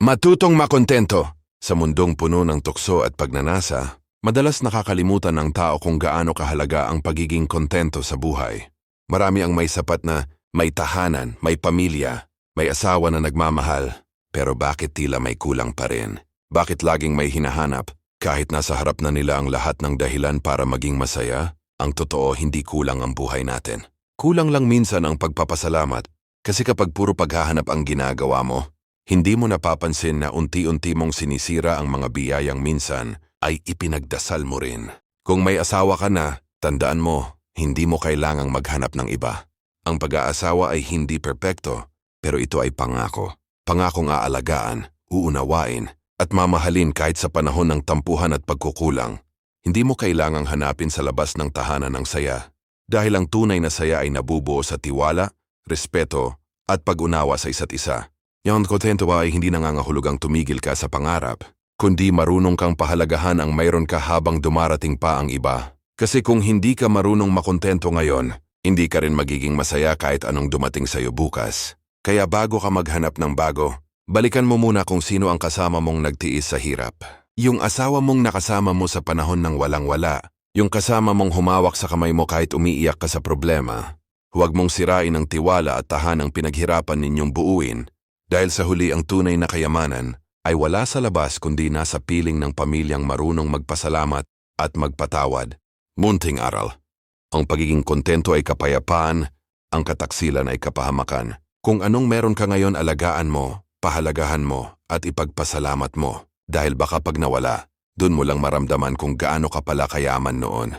Matutong makontento. Sa mundong puno ng tukso at pagnanasa, madalas nakakalimutan ng tao kung gaano kahalaga ang pagiging kontento sa buhay. Marami ang may sapat na may tahanan, may pamilya, may asawa na nagmamahal. Pero bakit tila may kulang pa rin? Bakit laging may hinahanap? Kahit nasa harap na nila ang lahat ng dahilan para maging masaya, ang totoo hindi kulang ang buhay natin. Kulang lang minsan ang pagpapasalamat kasi kapag puro paghahanap ang ginagawa mo, hindi mo napapansin na unti-unti mong sinisira ang mga biyayang minsan ay ipinagdasal mo rin. Kung may asawa ka na, tandaan mo, hindi mo kailangang maghanap ng iba. Ang pag-aasawa ay hindi perpekto, pero ito ay pangako. Pangakong aalagaan, uunawain, at mamahalin kahit sa panahon ng tampuhan at pagkukulang. Hindi mo kailangang hanapin sa labas ng tahanan ng saya, dahil ang tunay na saya ay nabubuo sa tiwala, respeto, at pag-unawa sa isa't isa. Yung kontento ay hindi nangangahulugang tumigil ka sa pangarap, kundi marunong kang pahalagahan ang mayroon ka habang dumarating pa ang iba. Kasi kung hindi ka marunong makontento ngayon, hindi ka rin magiging masaya kahit anong dumating sa'yo bukas. Kaya bago ka maghanap ng bago, balikan mo muna kung sino ang kasama mong nagtiis sa hirap. Yung asawa mong nakasama mo sa panahon ng walang-wala, yung kasama mong humawak sa kamay mo kahit umiiyak ka sa problema. Huwag mong sirain ang tiwala at tahanang pinaghirapan ninyong buuin. Dahil sa huli ang tunay na kayamanan ay wala sa labas kundi nasa piling ng pamilyang marunong magpasalamat at magpatawad. Munting aral. Ang pagiging kontento ay kapayapaan, ang kataksilan ay kapahamakan. Kung anong meron ka ngayon alagaan mo, pahalagahan mo at ipagpasalamat mo. Dahil baka pag nawala, dun mo lang maramdaman kung gaano ka pala kayaman noon.